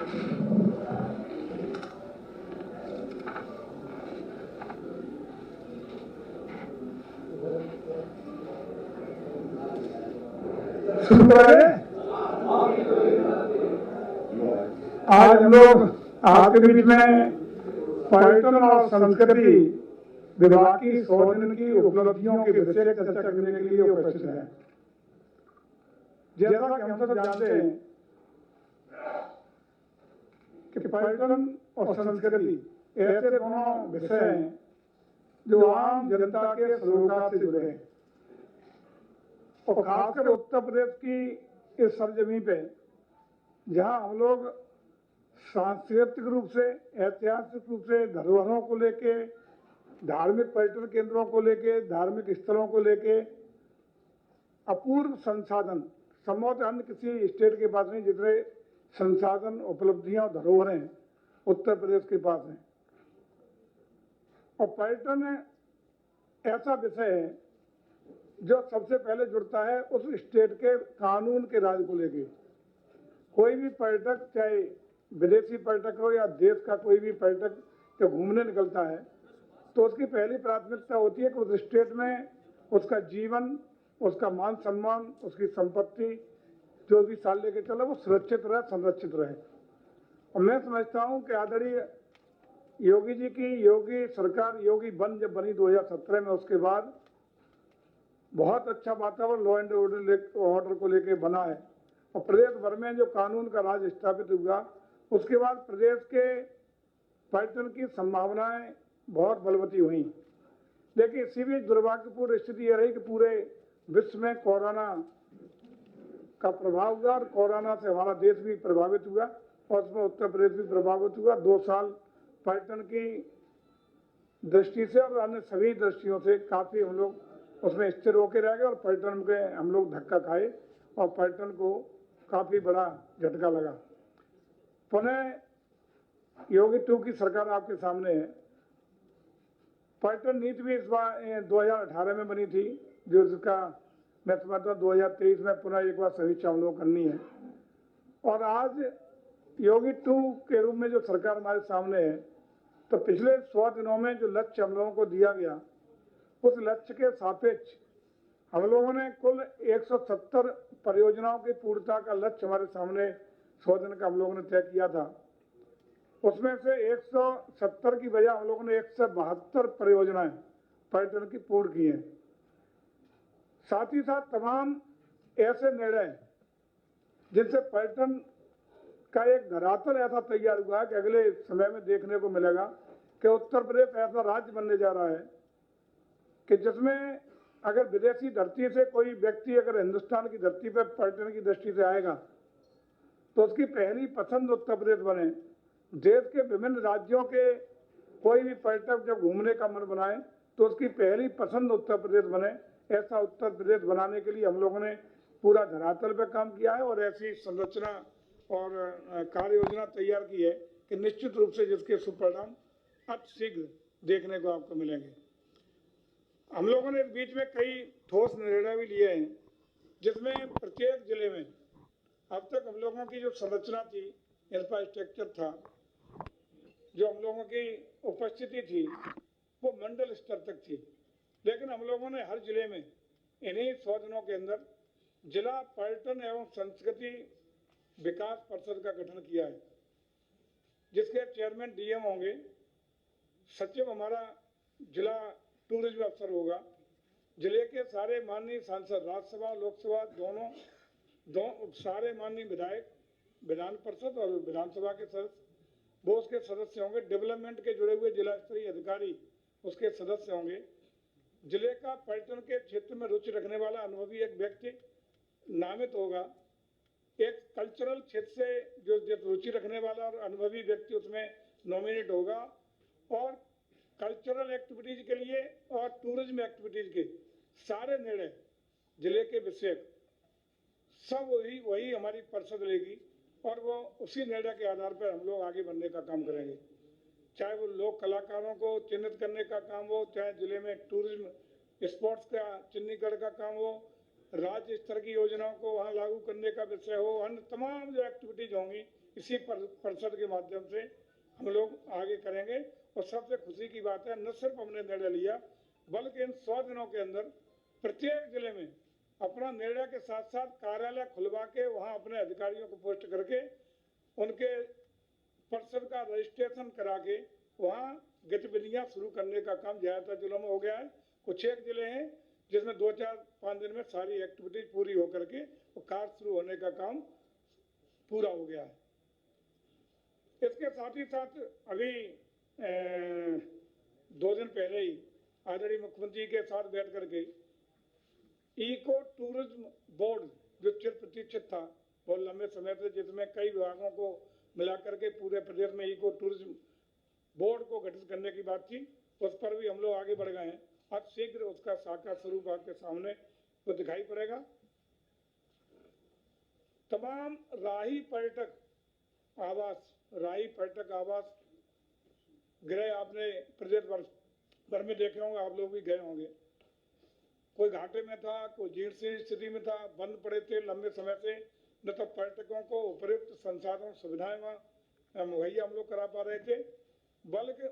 शुरू करें। आज हम लोग आपके बीच में पर्यटन और संस्कृति विभाग की 100 दिन की उपलब्धियों के विषय चर्चा करने के लिए उपस्थित हैं। जैसा कि हम सब जानते हैं कि पर्यटन और संस्कृति ऐसे दोनों विषय हैं जो आम जनता के सरोकार से जुड़े हैं और खासकर उत्तर प्रदेश की इस सरजमी पे जहां हम लोग सांस्कृतिक रूप से, ऐतिहासिक रूप से धरोहरों को लेके, धार्मिक पर्यटन केंद्रों को लेके, धार्मिक स्थलों को लेके अपूर्व संसाधन संभवतः अन्य किसी स्टेट के पास नहीं जितने संसाधन, उपलब्धियां, धरोहरें उत्तर प्रदेश के पास हैं। और पर्यटन ऐसा विषय है जो सबसे पहले जुड़ता है उस स्टेट के कानून के राज को लेके। कोई भी पर्यटक, चाहे विदेशी पर्यटक हो या देश का कोई भी पर्यटक जो घूमने निकलता है तो उसकी पहली प्राथमिकता होती है कि उस स्टेट में उसका जीवन, उसका मान सम्मान, उसकी संपत्ति जो भी साल लेके चला वो सुरक्षित रहे, संरक्षित रहे। और मैं समझता हूँ कि आदरणीय योगी जी की योगी सरकार, योगी वन जब बनी 2017 में, उसके बाद बहुत अच्छा वातावरण लॉ एंड ऑर्डर को लेके बना है और प्रदेश भर में जो कानून का राज स्थापित हुआ उसके बाद प्रदेश के पर्यटन की संभावनाएं बहुत बलवती हुई। लेकिन इसी भी दुर्भाग्यपूर्ण स्थिति यह रही कि पूरे विश्व में कोरोना का प्रभाव हुआ और कोरोना से हमारा देश भी प्रभावित हुआ और उसमें उत्तर प्रदेश भी प्रभावित हुआ। 2 साल पर्यटन की दृष्टि से और अन्य सभी दृष्टियों से काफी हम लोग उसमें स्थिर होकर रह गए और पर्यटन के हम लोग धक्का खाए और पर्यटन को काफी बड़ा झटका लगा। पुनः योगी 2 की सरकार आपके सामने है। पर्यटन नीति भी इस बार 2018 में बनी थी, जो जिसका मैं समझता हूँ 2023 में पुनः एक बार समीक्षा हम लोग करनी है। और आज योगी 2 के रूप में जो सरकार हमारे सामने है तो पिछले 100 दिनों में जो लक्ष्य हम लोगों को दिया गया उस लक्ष्य के सापेक्ष हम लोगों ने कुल 170 परियोजनाओं की पूर्णता का लक्ष्य हमारे सामने 100 दिन का हम लोगों ने तय किया था। उसमें से 170 की बजाय हम लोगों ने 172 परियोजनाएं पर्यटन की पूर्ण की हैं। साथ ही साथ तमाम ऐसे निर्णय जिनसे पर्यटन का एक धरातल ऐसा तैयार हुआ है कि अगले समय में देखने को मिलेगा कि उत्तर प्रदेश ऐसा राज्य बनने जा रहा है कि जिसमें अगर विदेशी धरती से कोई व्यक्ति अगर हिंदुस्तान की धरती पर पर्यटन की दृष्टि से आएगा तो उसकी पहली पसंद उत्तर प्रदेश बने। देश के विभिन्न राज्यों के कोई भी पर्यटक जब घूमने का मन बनाए तो उसकी पहली पसंद उत्तर प्रदेश बने। ऐसा उत्तर प्रदेश बनाने के लिए हम लोगों ने पूरा धरातल पर काम किया है और ऐसी संरचना और कार्य योजना तैयार की है कि निश्चित रूप से जिसके सुपरिणाम अतिशीघ्र देखने को आपको मिलेंगे। हम लोगों ने इस बीच में कई ठोस निर्णय भी लिए हैं जिसमें प्रत्येक जिले में अब तक हम लोगों की जो संरचना थी, इंफ्रास्ट्रक्चर था, जो हम लोगों की उपस्थिति थी वो मंडल स्तर तक थी। लेकिन हम लोगों ने हर जिले में इन्हीं 100 दिनों के अंदर जिला पर्यटन एवं संस्कृति विकास परिषद का गठन किया है जिसके चेयरमैन डीएम होंगे, सचिव हमारा जिला टूरिज्म अफसर होगा, जिले के सारे माननीय सांसद, राज्यसभा लोकसभा दोनों सारे माननीय विधायक, विधान परिषद और विधानसभा के सदस्य वो उसके सदस्य होंगे, डेवलपमेंट के जुड़े हुए जिला स्तरीय अधिकारी उसके सदस्य होंगे, जिले का पर्यटन के क्षेत्र में रुचि रखने वाला अनुभवी एक व्यक्ति नामित होगा, एक कल्चरल क्षेत्र से जो रुचि रखने वाला और अनुभवी व्यक्ति उसमें नॉमिनेट होगा और कल्चरल एक्टिविटीज के लिए और टूरिज्म एक्टिविटीज के सारे निर्णय जिले के विषय सब वही हमारी परिषद लेगी और वो उसी निर्णय के आधार पर हम लोग आगे बढ़ने का काम करेंगे। चाहे वो लोक कलाकारों को चिन्हित करने का काम हो, चाहे जिले में टूरिज्म स्पॉट्स का चिन्हीकरण का काम हो, राज्य स्तर की योजनाओं को वहाँ लागू करने का विषय हो, अन्य तमाम जो एक्टिविटीज होंगी इसी परिषद के माध्यम से हम लोग आगे करेंगे। और सबसे खुशी की बात है, न सिर्फ हमने निर्णय लिया बल्कि इन 100 दिनों के अंदर प्रत्येक जिले में अपना निर्णय के साथ साथ कार्यालय खुलवा के वहाँ अपने अधिकारियों को पोस्ट करके उनके परिषद का रजिस्ट्रेशन करा के वहाँ गतिविधियां शुरू करने का काम ज्यादातर जिलों में हो गया है। कुछ एक जिले हैं जिसमें 2-4-5 दिन में सारी एक्टिविटीज पूरी होकर के और कार्य शुरू होने का काम पूरा हो गया है। इसके साथ ही साथ अभी 2 दिन पहले ही आदरणीय मुख्यमंत्री के साथ बैठ करके इको टूरिज्म बोर्ड जो चिर प्रतीक्षित था बहुत लंबे समय से, जिसमें कई विभागों को मिलाकर के पूरे प्रदेश में इको टूरिज्म बोर्ड को गठित करने की बात थी, उस पर भी हम लोग आगे बढ़ गए हैं। अब शीघ्र उसका साकार स्वरूप आपके सामने तो दिखाई पड़ेगा। तमाम राही पर्यटक आवास गृह आपने प्रदेश भर में देखे होंगे, आप लोग भी गए होंगे। कोई घाटे में था, कोई जीर्ण स्थिति में था, बंद पड़े थे लंबे समय से, न तो पर्यटकों को उपयुक्त संसाधन सुविधाएं वहाँ मुहैया हम लोग करा पा रहे थे, बल्कि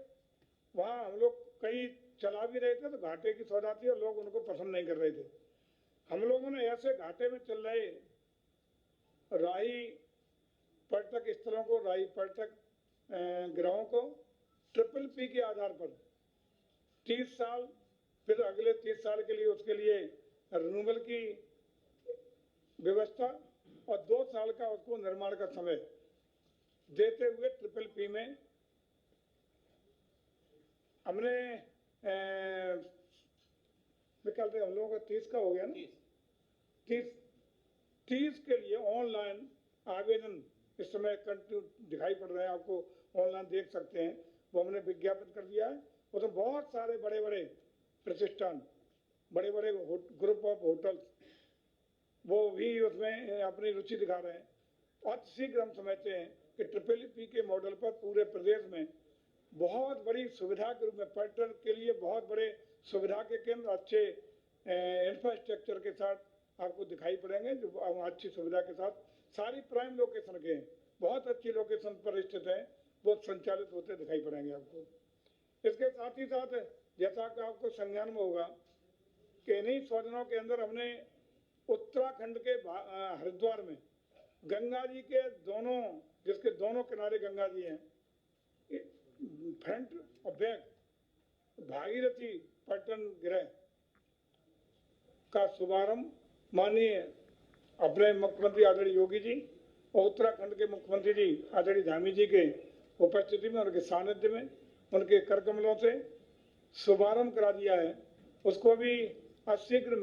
वहाँ हम लोग कई चला भी रहे थे तो घाटे की सौदा थी और लोग उनको पसंद नहीं कर रहे थे। हम लोगों ने ऐसे घाटे में चल रहे राही पर्यटक स्थलों को, राही पर्यटक गृहों को PPP के आधार पर 30 साल, फिर अगले 30 साल के लिए उसके लिए रिन्यूअल की व्यवस्था और 2 साल का उसको निर्माण का समय देते हुए PPP में हमने निकाल हम लोगों का 30 का हो गया ना, 30 के लिए ऑनलाइन आवेदन इस समय कंटिन्यू दिखाई पड़ रहे हैं, आपको ऑनलाइन देख सकते हैं, वो हमने विज्ञापन कर दिया है। उसमें बहुत सारे बड़े बड़े प्रतिष्ठान, बड़े बड़े ग्रुप ऑफ होटल्स वो भी उसमें अपनी रुचि दिखा रहे हैं। और शीघ्र हम समझते हैं कि PPP के मॉडल पर पूरे प्रदेश में बहुत बड़ी सुविधा के रूप में पर्यटन के लिए बहुत बड़े सुविधा के केंद्र, अच्छे इंफ्रास्ट्रक्चर के साथ आपको दिखाई पड़ेंगे, जो अच्छी सुविधा के साथ सारी प्राइम लोकेशन के बहुत अच्छी लोकेशन पर स्थित है, वो संचालित होते दिखाई पड़ेंगे आपको। इसके साथ ही साथ जैसा कि आपको संज्ञान में होगा कि इन्हीं 100 दिनों के अंदर हमने उत्तराखंड के हरिद्वार में गंगा जी के दोनों, जिसके दोनों किनारे गंगा जी हैं, फ्रंट और बैक भागीरथी पर्यटन गृह का शुभारंभ माननीय अपने मुख्यमंत्री आदरणीय योगी जी और उत्तराखंड के मुख्यमंत्री जी आदरणीय धामी जी के उपस्थिति में, उनके सानिध्य में, उनके कर कमलों से शुभारंभ करा दिया है। उसको भी शीघ्र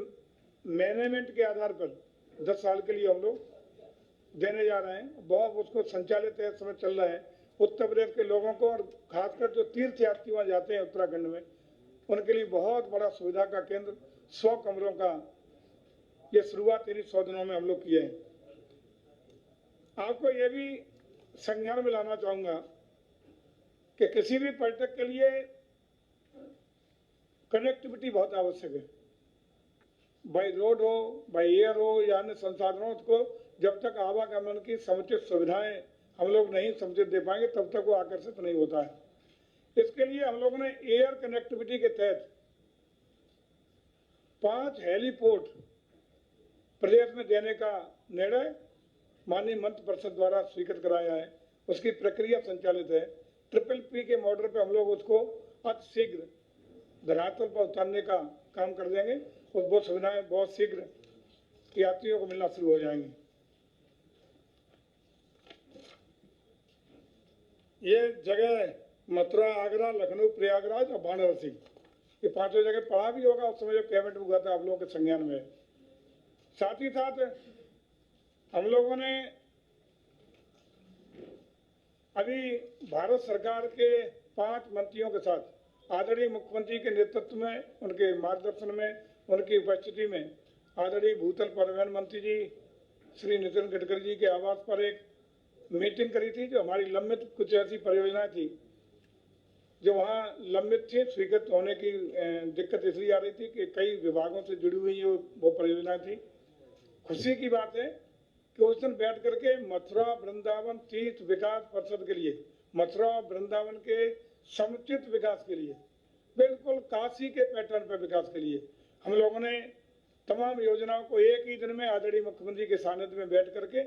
मैनेजमेंट के आधार पर 10 साल के लिए हम लोग देने जा रहे हैं। बहुत उसको संचालित है, समय चल रहा है। उत्तर प्रदेश के लोगों को और खासकर जो तीर्थ यात्री वहाँ जाते हैं उत्तराखंड में, उनके लिए बहुत बड़ा सुविधा का केंद्र 100 कमरों का ये शुरुआत इन्हीं 100 दिनों में हम लोग किए हैं। आपको ये भी संज्ञान में लाना चाहूंगा कि किसी भी पर्यटक के लिए कनेक्टिविटी बहुत आवश्यक है, बाई रोड हो, बाई एयर हो या अन्य संसाधनों को जब तक आवागमन की समुचित सुविधाएं हम लोग नहीं समुचित दे पाएंगे तब तक वो आकर्षित नहीं होता है। इसके लिए हम लोगों ने एयर कनेक्टिविटी के तहत 5 हेलीपोर्ट प्रदेश में देने का निर्णय माननीय मंत्री परिषद द्वारा स्वीकृत कराया है। उसकी प्रक्रिया संचालित है। PPP के मॉडल पे हम लोग उसको अतिशीघ्र धरातल पर उतारने का काम कर देंगे और वो सुविधाएं बहुत शीघ्र यात्रियों को मिलना शुरू हो जाएंगी। ये जगह मथुरा, आगरा, लखनऊ, प्रयागराज और वाराणसी, ये 5 जगह पढ़ा भी होगा उस समय जब कैबिनेट हुआ था, आप लोगों के संज्ञान में। साथ ही साथ हम लोगों ने अभी भारत सरकार के 5 मंत्रियों के साथ आदरणीय मुख्यमंत्री के नेतृत्व में, उनके मार्गदर्शन में, उनकी उपस्थिति में आदरणीय भूतल परिवहन मंत्री जी श्री नितिन गडकरी जी के आवास पर एक मीटिंग करी थी। जो हमारी लंबित कुछ ऐसी परियोजनाएं थी जो वहाँ लंबित थी, स्वीकृत होने की दिक्कत इसलिए आ रही थी कि कई विभागों से जुड़ी हुई वो परियोजनाएं थी। खुशी की बात है कि उस दिन बैठ करके मथुरा वृंदावन तीर्थ विकास परिषद के लिए, मथुरा वृंदावन के समुचित विकास के लिए, बिल्कुल काशी के पैटर्न पर विकास के लिए हम लोगों ने तमाम योजनाओं को एक ही दिन में आदरणीय मुख्यमंत्री के सानिध्य में बैठ करके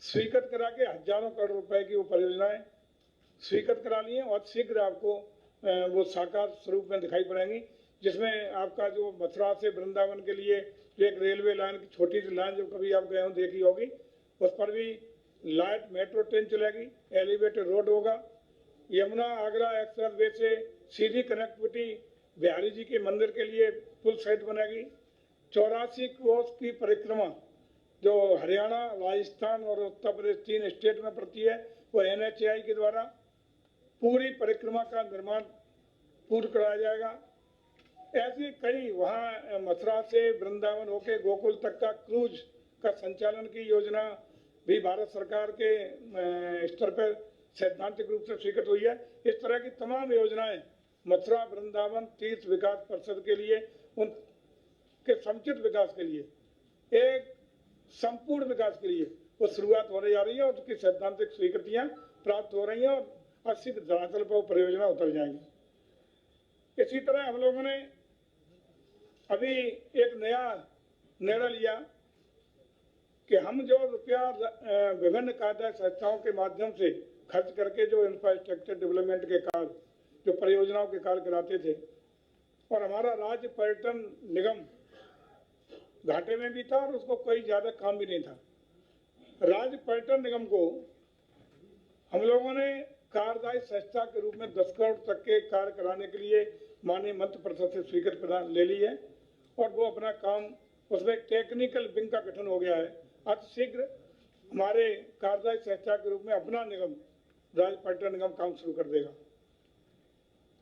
स्वीकृत करा के हजारों करोड़ रुपए की वो परियोजनाएं स्वीकृत करा ली हैं और शीघ्र आपको वो साकार स्वरूप में दिखाई पड़ेंगी, जिसमें आपका जो मथुरा से वृंदावन के लिए जो एक रेलवे लाइन की छोटी सी लाइन जो कभी आप गए हो देखी होगी, उस पर भी लाइट मेट्रो ट्रेन चलेगी, एलिवेटेड रोड होगा, यमुना आगरा एक्सप्रेस वे से सीधी कनेक्टिविटी बिहारी जी के मंदिर के लिए पुल सहित बनेगी। 84 कोस की परिक्रमा जो हरियाणा, राजस्थान और उत्तर प्रदेश 3 स्टेट में पड़ती है, वो NHAI के द्वारा पूरी परिक्रमा का निर्माण पूर्ण कराया जाएगा। ऐसी कई वहाँ मथुरा से वृंदावन होके गोकुल तक का क्रूज का संचालन की योजना भी भारत सरकार के स्तर पर सैद्धांतिक रूप से स्वीकृत हुई है। इस तरह की तमाम योजनाएं मथुरा वृंदावन तीर्थ विकास परिषद के लिए, उनके समुचित विकास के लिए, एक संपूर्ण विकास के लिए वो शुरुआत होने जा रही है और उसकी सैद्धांतिक स्वीकृतियां प्राप्त हो रही हैं और 80 धरातल पर परियोजना उतर जाएंगी। इसी तरह हम लोगों ने अभी एक नया निर्णय लिया कि हम जो रुपया विभिन्न कार्य संस्थाओं के माध्यम से खर्च करके जो इंफ्रास्ट्रक्चर डेवलपमेंट के कार्य, जो परियोजनाओं के कार्य कराते थे, और हमारा राज्य पर्यटन निगम घाटे में भी था और उसको कोई ज्यादा काम भी नहीं था। राज्य पर्यटन निगम को हम लोगों ने कार्यदायी संस्था के रूप में 10 करोड़ तक के कार्य कराने के लिए माननीय मंत्री परिषद से स्वीकृत प्रदान ले ली है और वो अपना काम, उसमें टेक्निकल विंग का गठन हो गया है। अति शीघ्र हमारे कार्यदायी संस्था के रूप में अपना निगम, राज्य पर्यटन निगम काम शुरू कर देगा।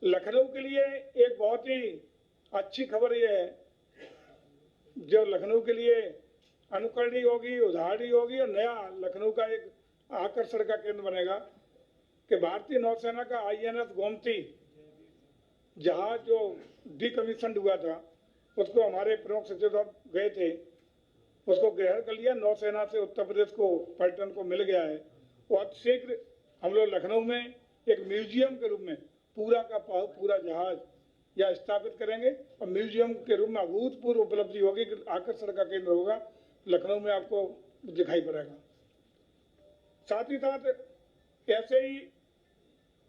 लखनऊ के लिए एक बहुत ही अच्छी खबर यह है, जो लखनऊ के लिए अनुकरणीय होगी, उदाहरणीय होगी और नया लखनऊ का एक आकर्षण का केंद्र बनेगा कि भारतीय नौसेना का INS गोमती जहाज जो डिकमीशन हुआ था, उसको हमारे प्रमुख सचिव गए थे, उसको ग्रहण कर लिया। नौसेना से उत्तर प्रदेश को पर्यटन को मिल गया है और शीघ्र हम लोग लखनऊ में एक म्यूजियम के रूप में पूरा का पूरा जहाज या स्थापित करेंगे और म्यूजियम के रूप में अभूतपूर्व उपलब्धि होगी, आकर्षण का केंद्र होगा, लखनऊ में आपको दिखाई पड़ेगा। साथ ही साथ ऐसे ही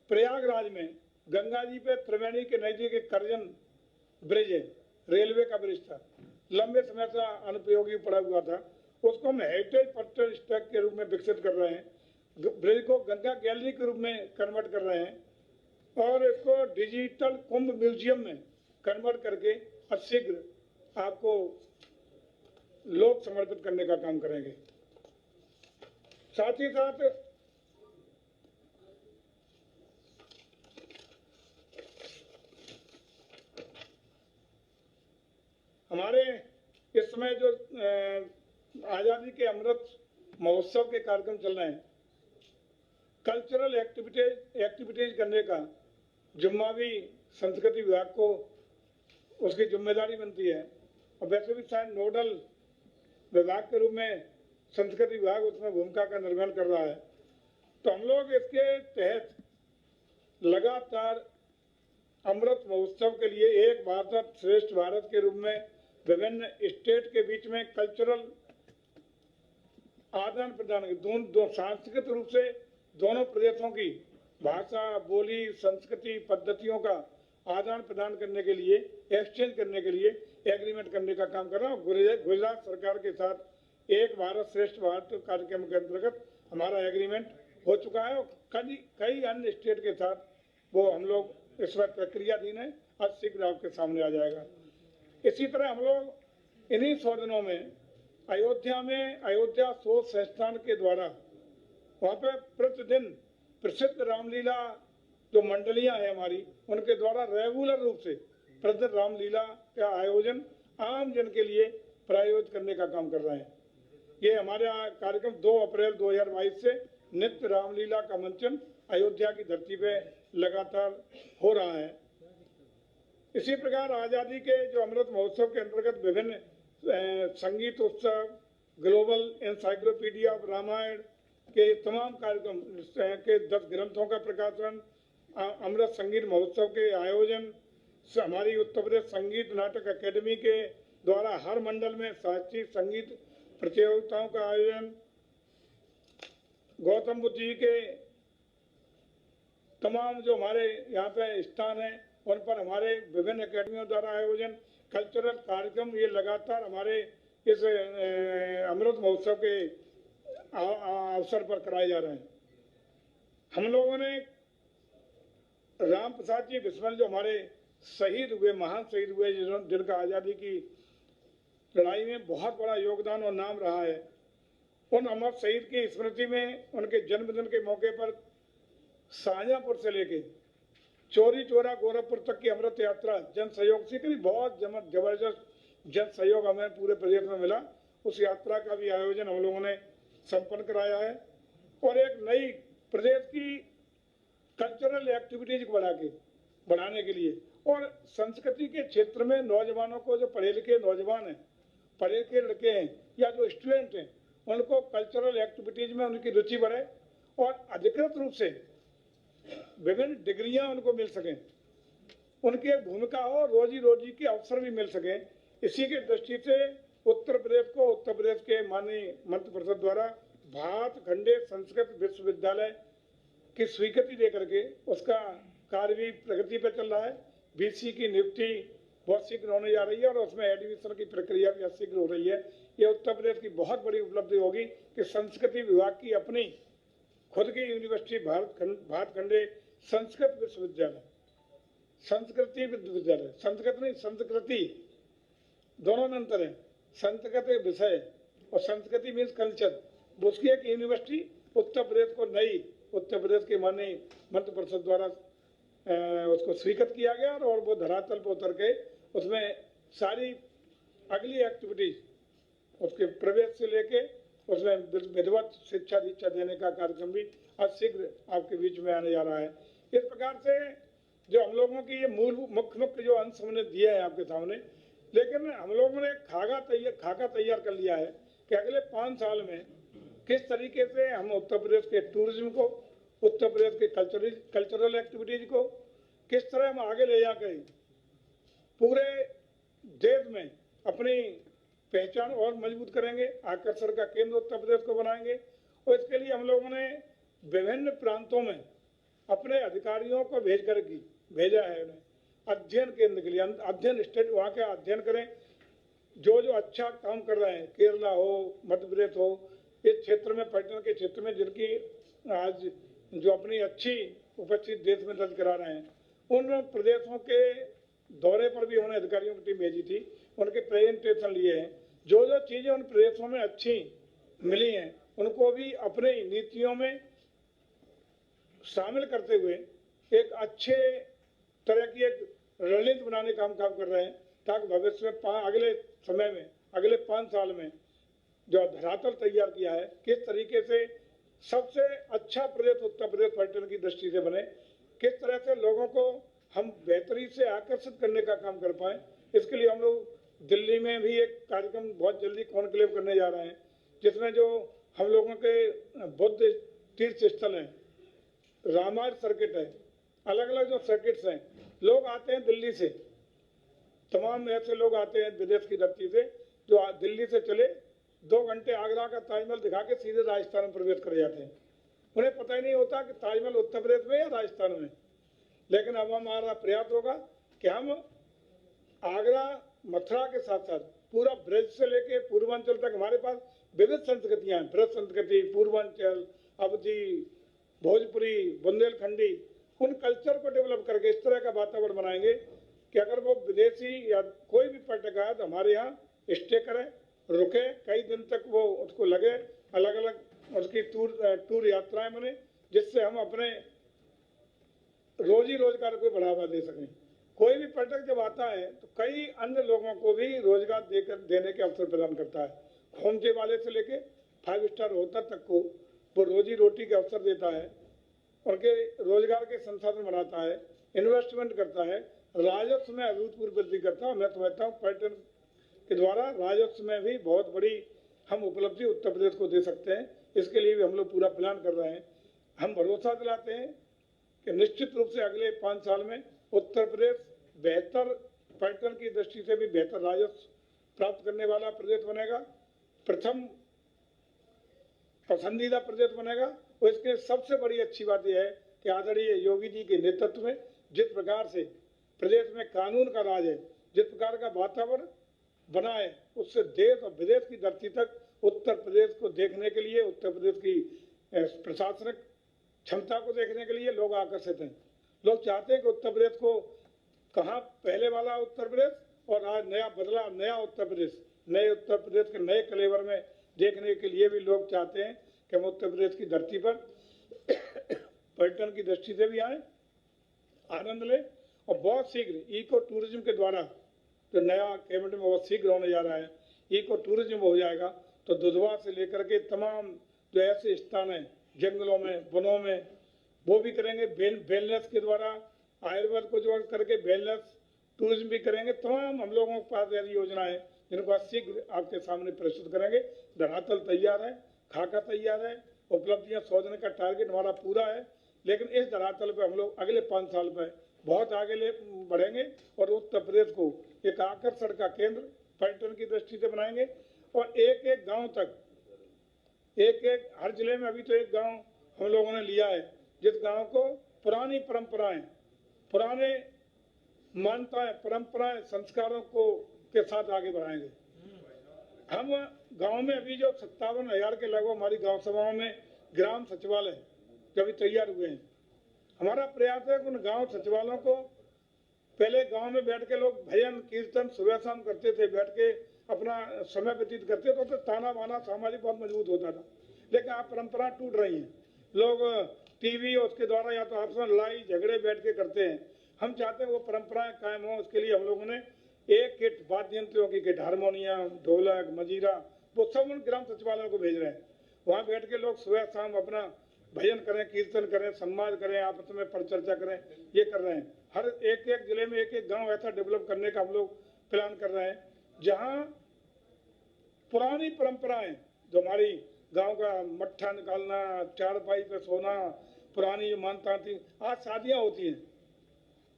प्रयागराज में गंगा जी पे त्रिवेणी के नजदीक एक करजन ब्रिज है, रेलवे का ब्रिज था, लंबे समय से अनुपयोगी पड़ा हुआ था, उसको हम हेरिटेज पर्यटन स्टैक के रूप में विकसित कर रहे हैं। ब्रिज को गंगा गैलरी के रूप में कन्वर्ट कर रहे हैं और इसको डिजिटल कुंभ म्यूजियम में कन्वर्ट करके शीघ्र आपको लोक समर्पित करने का काम करेंगे। साथ ही साथ हमारे इस समय जो आजादी के अमृत महोत्सव के कार्यक्रम चल रहे हैं, कल्चरल एक्टिविटीज करने का जिम्मा भी संस्कृति विभाग को उसकी जिम्मेदारी बनती है और वैसे भी शायद नोडल विभाग के रूप में संस्कृति विभाग उसमें भूमिका का निर्वहन कर रहा है। तो हम लोग इसके तहत लगातार अमृत महोत्सव के लिए एक भारत श्रेष्ठ भारत के रूप में विभिन्न स्टेट के बीच में कल्चरल आदान प्रदान, दो सांस्कृतिक रूप से दोनों प्रदेशों की भाषा, बोली, संस्कृति, पद्धतियों का आदान प्रदान करने के लिए, एक्सचेंज करने के लिए एग्रीमेंट करने का काम कर रहा हूँ। गुजरात सरकार के साथ एक भारत श्रेष्ठ भारत कार्यक्रम के अंतर्गत हमारा एग्रीमेंट हो चुका है और कई अन्य स्टेट के साथ वो हम लोग इस वक्त प्रक्रियाधीन है, आज शीघ्र आपके सामने आ जाएगा। इसी तरह हम लोग इन्हीं 100 दिनों में अयोध्या शोध संस्थान के द्वारा वहाँ पे प्रतिदिन प्रसिद्ध रामलीला जो मंडलियां हैं हमारी, उनके द्वारा रेगुलर रूप से प्रतिदिन रामलीला का आयोजन आम जन के लिए प्रायोजित करने का काम कर रहे हैं। ये हमारे कार्यक्रम 2 अप्रैल 2022 से नित्य रामलीला का मंचन अयोध्या की धरती पे लगातार हो रहा है। इसी प्रकार आजादी के जो अमृत महोत्सव के अंतर्गत विभिन्न संगीत उत्सव, ग्लोबल एनसाइक्लोपीडिया ऑफ रामायण के तमाम कार्यक्रम के 10 ग्रंथों का प्रकाशन, अमृत संगीत महोत्सव के आयोजन, हमारी उत्तर प्रदेश संगीत नाटक अकेडमी के द्वारा हर मंडल में शास्त्रीय संगीत प्रतियोगिताओं का आयोजन, गौतम बुद्ध जी के तमाम जो हमारे यहाँ पे स्थान हैं उन पर हमारे विभिन्न अकेडमियों द्वारा आयोजन, कल्चरल कार्यक्रम ये लगातार हमारे इस अमृत महोत्सव के अवसर पर कराए जा रहे हैं। हम लोगों ने राम प्रसाद जी बिस्मिल जो हमारे शहीद हुए, महान शहीद हुए, जिनका आज़ादी की लड़ाई में बहुत बड़ा योगदान और नाम रहा है, उन अमर शहीद की स्मृति में उनके जन्मदिन के मौके पर शाहजहांपुर से लेके चौरी चौरा गोरखपुर तक की अमृत यात्रा जन सहयोग से कभी बहुत जबरदस्त जन सहयोग हमें पूरे प्रदेश में मिला। उस यात्रा का भी आयोजन हम लोगों ने संपन्न कराया है और एक नई प्रदेश की कल्चरल एक्टिविटीज को बढ़ाने के लिए और संस्कृति के क्षेत्र में नौजवानों को, जो पढ़े लिखे नौजवान हैं, पढ़े लिखे लड़के हैं या जो स्टूडेंट हैं, उनको कल्चरल एक्टिविटीज में उनकी रुचि बढ़े और अधिकृत रूप से विभिन्न डिग्रियां उनको मिल सकें, उनकी एक भूमिका हो, रोजी रोटी के अवसर भी मिल सकें। इसी की दृष्टि से उत्तर प्रदेश के माननीय मंत्रि परिषद द्वारा भारत खंडे संस्कृत विश्वविद्यालय की स्वीकृति देकर के उसका कार्य भी प्रगति पर चल रहा है। बीसी की नियुक्ति बहुत शीघ्र होने जा रही है और उसमें एडमिशन की प्रक्रिया भी शीघ्र हो रही है। ये उत्तर प्रदेश की बहुत बड़ी उपलब्धि होगी कि संस्कृति विभाग की अपनी खुद की यूनिवर्सिटी भारत खंडे संस्कृत विश्वविद्यालय, संस्कृति विश्वविद्यालय, संस्कृत नहीं संस्कृति, दोनों में अंतर है। संस्कृत एक विषय और संस्कृति मीन्स कल्चर, उसकी एक यूनिवर्सिटी उत्तर प्रदेश को नई उत्तर प्रदेश के माननीय मंत्रि परिषद द्वारा उसको स्वीकृत किया गया और वो धरातल पर उतर के उसमें सारी अगली एक्टिविटीज उसके प्रवेश से लेके उसमें विधिवत शिक्षा दीक्षा देने का कार्यक्रम भी आज शीघ्र आपके बीच में आने जा रहा है। इस प्रकार से जो हम लोगों की ये मुख्य जो अंश हमने दिए हैं आपके सामने, लेकिन हम लोगों ने खाका तैयार कर लिया है कि अगले 5 साल में किस तरीके से हम उत्तर प्रदेश के टूरिज्म को, उत्तर प्रदेश के कल्चरल एक्टिविटीज को किस तरह हम आगे ले जाकर पूरे देश में अपनी पहचान और मजबूत करेंगे, आकर्षण का केंद्र उत्तर प्रदेश को बनाएंगे। और इसके लिए हम लोगों ने विभिन्न प्रांतों में अपने अधिकारियों को भेजा है उन्हें अध्ययन केंद्र के लिए, अध्ययन स्टेट वहाँ के अध्ययन करें, जो अच्छा काम कर रहे हैं, केरला हो, मध्य प्रदेश हो, इस क्षेत्र में पर्यटन के क्षेत्र में जिनकी आज जो अपनी अच्छी उपस्थिति देश में दर्ज करा रहे हैं, उन प्रदेशों के दौरे पर भी उन्होंने अधिकारियों की टीम भेजी थी, उनके प्रेजेंटेशन लिए हैं। जो चीज़ें उन प्रदेशों में अच्छी मिली हैं उनको भी अपने नीतियों में शामिल करते हुए एक अच्छे तरह की एक रणनीति बनाने का हम काम कर रहे हैं, ताकि भविष्य में अगले समय में अगले 5 साल में जो धरातल तैयार किया है, किस तरीके से सबसे अच्छा प्रदेश उत्तर प्रदेश पर्यटन की दृष्टि से बने, किस तरह से लोगों को हम बेहतरी से आकर्षित करने का काम कर पाए। इसके लिए हम लोग दिल्ली में भी एक कार्यक्रम बहुत जल्दी कॉन्क्लेव करने जा रहे हैं, जिसमें जो हम लोगों के बुद्ध तीर्थ स्थल हैं, रामायण सर्किट है, अलग अलग जो सर्किट्स हैं, लोग आते हैं दिल्ली से, तमाम ऐसे लोग आते हैं विदेश की धरती से जो दिल्ली से चले 2 घंटे आगरा का ताजमहल दिखा के सीधे राजस्थान में प्रवेश कर जाते हैं। उन्हें पता ही नहीं होता कि ताजमहल उत्तर प्रदेश में या राजस्थान में। लेकिन अब हमारा प्रयास होगा कि हम आगरा मथुरा के साथ साथ पूरा ब्रज से लेके पूर्वांचल तक हमारे पास विविध संस्कृतियाँ हैं, ब्रज संस्कृति, पूर्वांचल, अवधी, भोजपुरी, बुंदेलखंडी, उन कल्चर को डेवलप करके इस तरह का वातावरण बनाएंगे कि अगर वो विदेशी या कोई भी पर्यटक आए तो हमारे यहाँ स्टे करें, रुके, कई दिन तक वो उसको लगे, अलग अलग उसकी टूर यात्राएं बने, जिससे हम अपने रोजी रोजगार को बढ़ावा दे सकें। कोई भी पर्यटक जब आता है तो कई अन्य लोगों को भी रोजगार देने के अवसर प्रदान करता है। होमस्टे वाले से लेके 5 स्टार होटल तक को वो रोजी रोटी के अवसर देता है, उनके रोजगार के संसाधन बनाता है, इन्वेस्टमेंट करता है, राजस्व में अभूतपूर्व वृद्धि करता है। मैं समझता हूँ पर्यटन के द्वारा राजस्व में भी बहुत बड़ी हम उपलब्धि उत्तर प्रदेश को दे सकते हैं। इसके लिए भी हम लोग पूरा प्लान कर रहे हैं। हम भरोसा दिलाते हैं कि निश्चित रूप से अगले 5 साल में उत्तर प्रदेश बेहतर पर्यटन की दृष्टि से भी बेहतर राजस्व प्राप्त करने वाला प्रदेश बनेगा, प्रथम पसंदीदा प्रदेश बनेगा। और इसके सबसे बड़ी अच्छी बात यह है कि आदरणीय योगी जी के नेतृत्व में जिस प्रकार से प्रदेश में कानून का राज है, जिस प्रकार का वातावरण बना है, उससे देश और विदेश की धरती तक उत्तर प्रदेश को देखने के लिए, उत्तर प्रदेश की प्रशासनिक क्षमता को देखने के लिए लोग आकर्षित हैं। लोग चाहते हैं कि उत्तर प्रदेश को कहाँ पहले वाला उत्तर प्रदेश और आज नया बदला नया उत्तर प्रदेश, नए उत्तर प्रदेश के नए कलेवर में देखने के लिए भी लोग चाहते हैं कि हम उत्तर प्रदेश की धरती पर पर्यटन की दृष्टि से भी आए, आनंद लें। और बहुत शीघ्र इको टूरिज्म के द्वारा जो नया कैबिनेट में बहुत शीघ्र होने जा रहा है, इको टूरिज्म हो जाएगा तो दुधवा से लेकर के तमाम जो ऐसे स्थान हैं जंगलों में, वनों में, वो भी करेंगे। वेलनेस के द्वारा आयुर्वेद को जोड़ करके वेलनेस टूरिज्म भी करेंगे। तमाम हम लोगों के पास ऐसी योजनाएं हैं जिनको आज शीघ्र आपके सामने प्रस्तुत करेंगे। धरातल तैयार है, खाका तैयार है, उपलब्धियां 100 दिन का टारगेट हमारा पूरा है। लेकिन इस धरातल पर हम लोग अगले 5 साल पर बहुत आगे बढ़ेंगे और उत्तर प्रदेश को एक आकर्षण का केंद्र पर्यटन की दृष्टि से बनाएंगे। और एक एक गांव तक, एक एक हर जिले में अभी तो एक गांव हम लोगों ने लिया है, जिस गांव को पुरानी परंपराएं, पुराने मान्यताएं, परंपराएं, संस्कारों को के साथ आगे बढ़ाएंगे। हम गांव में अभी जो 57,000 के लगभग हमारी गांव सभाओं में ग्राम सचिवालय जो अभी तैयार हुए हैं, हमारा प्रयास है कि उन गांव सचिवालयों को पहले गांव में बैठ के लोग भजन कीर्तन सुबह शाम करते थे, बैठ के अपना समय व्यतीत करते थे, तो ताना बाना सामाजिक बहुत मजबूत होता था। लेकिन आप परंपरा टूट रही है, लोग टीवी और उसके द्वारा या तो आपस में लड़ाई झगड़े बैठ के करते हैं। हम चाहते हैं वो परंपराएं कायम हो। उसके लिए हम लोगों ने एक किट वाद्य यंत्रों की किट, हारमोनियम, ढोलक, मजीरा, वो सब उन ग्राम सचिवालयों को भेज रहे हैं। वहाँ बैठ के लोग सुबह शाम अपना भजन करें, कीर्तन करें, सम्मान करें, आपस में परिचर्चा करें, ये कर रहे हैं। हर एक एक जिले में एक एक गांव ऐसा डेवलप करने का हम लोग प्लान कर रहे हैं, जहां पुरानी परंपराएं जो हमारी गांव का मट्ठा निकालना, चारपाई पे सोना, पुरानी जो मान्यता थी, आज शादियां होती हैं।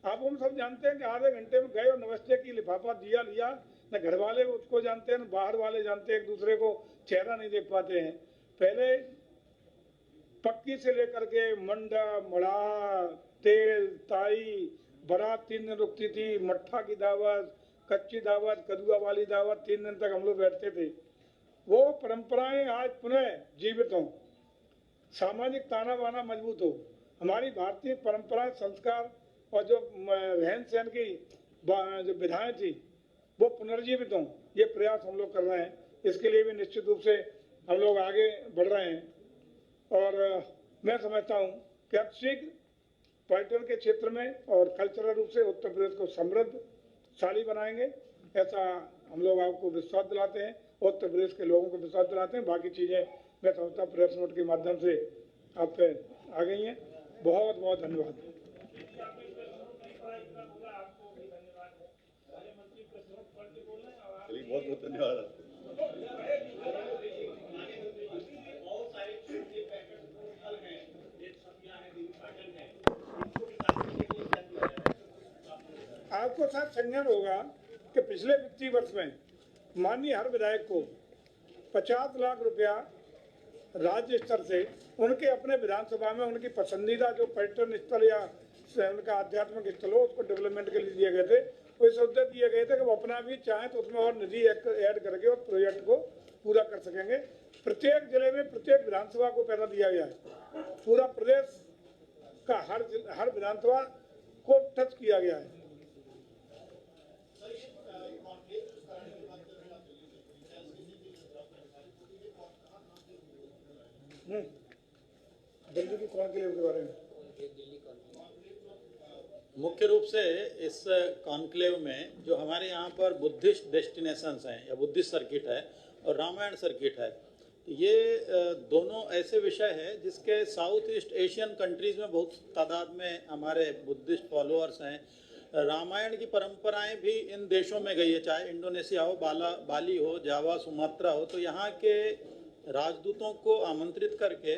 आप हम सब जानते हैं कि आधे घंटे में गए और नमस्ते की लिफाफा दिया लिया, न घर वाले उसको जानते हैं न बाहर वाले जानते हैं, एक दूसरे को चेहरा नहीं देख पाते हैं। पहले पक्की से लेकर के मंडा, मड़ा, तेल, ताई, बारात 3 दिन रुकती थी, मट्ठा की दावत, कच्ची दावत, कदुआ वाली दावत, 3 दिन तक हम लोग बैठते थे। वो परंपराएं आज पुनः जीवित हों, सामाजिक ताना बाना मजबूत हो, हमारी भारतीय परंपराएं, संस्कार और जो रहन सहन की जो विधाएं थी वो पुनर्जीवित हों, ये प्रयास हम लोग कर रहे हैं। इसके लिए भी निश्चित रूप से हम लोग आगे बढ़ रहे हैं। और मैं समझता हूँ कि अब शीघ्र पर्यटन के क्षेत्र में और कल्चरल रूप से उत्तर प्रदेश को समृद्धशाली बनाएंगे, ऐसा हम लोग आपको विश्वास दिलाते हैं, उत्तर प्रदेश के लोगों को विश्वास दिलाते हैं। बाकी चीज़ें मैं समझता हूँ प्रेस नोट के माध्यम से आप पे आ गई हैं। बहुत बहुत धन्यवाद। बहुत बहुत धन्यवाद। आपको साथ संज्ञान होगा कि पिछले वित्तीय वर्ष में माननीय हर विधायक को 50 लाख रुपया राज्य स्तर से उनके अपने विधानसभा में उनकी पसंदीदा जो पर्यटन स्थल या उनका आध्यात्मिक स्थल हो उसको डेवलपमेंट के लिए दिए गए थे। वो इस उद्देश्य दिए गए थे कि वो अपना भी चाहें तो उसमें और निधि ऐड करके उस प्रोजेक्ट को पूरा कर सकेंगे। प्रत्येक जिले में प्रत्येक विधानसभा को पैसा दिया गया है, पूरा प्रदेश का हर विधानसभा को टच किया गया है। दिल्ली की कॉन्क्लेव के बारे में मुख्य रूप से इस कॉन्क्लेव में जो हमारे यहाँ पर बुद्धिस्ट डेस्टिनेशंस हैं या बुद्धिस्ट सर्किट है और रामायण सर्किट है, ये दोनों ऐसे विषय हैं जिसके साउथ ईस्ट एशियन कंट्रीज़ में बहुत तादाद में हमारे बुद्धिस्ट फॉलोअर्स हैं। रामायण की परंपराएं भी इन देशों में गई है, चाहे इंडोनेशिया हो, बाली हो, जावा, सुमात्रा हो, तो यहाँ के राजदूतों को आमंत्रित करके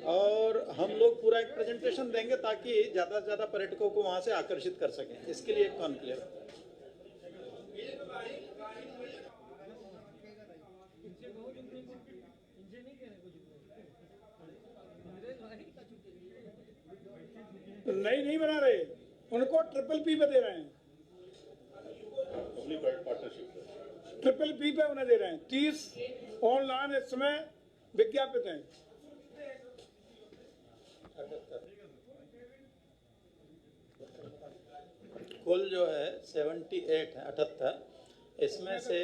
और हम लोग पूरा एक प्रेजेंटेशन देंगे ताकि ज़्यादा से ज़्यादा पर्यटकों को वहाँ से आकर्षित कर सकें। इसके लिए एक कॉन्क्लेव। नहीं बना रहे, उनको ट्रिपल पी पे दे रहे हैं, ट्रिपल पी पे उन्हें दे रहे हैं। 30 ऑनलाइन इस समय विज्ञापित हैं। कुल जो है 78 है, 78, इसमें से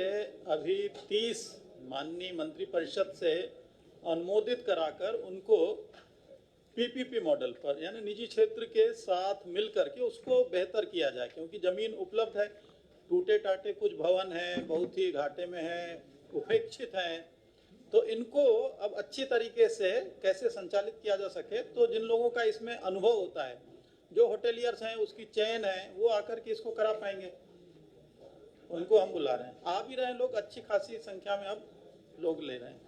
अभी 30 माननीय मंत्रिपरिषद से अनुमोदित कराकर उनको पीपीपी मॉडल पर, यानी निजी क्षेत्र के साथ मिल करके उसको बेहतर किया जाए, क्योंकि ज़मीन उपलब्ध है, टूटे टाटे कुछ भवन हैं, बहुत ही घाटे में हैं, उपेक्षित हैं, तो इनको अब अच्छी तरीके से कैसे संचालित किया जा सके। तो जिन लोगों का इसमें अनुभव होता है, जो होटेलियर्स हैं, उसकी चेन है, वो आकर के इसको करा पाएंगे, उनको हम बुला रहे हैं। आ भी रहे हैं लोग, अच्छी खासी संख्या में अब लोग ले रहे हैं।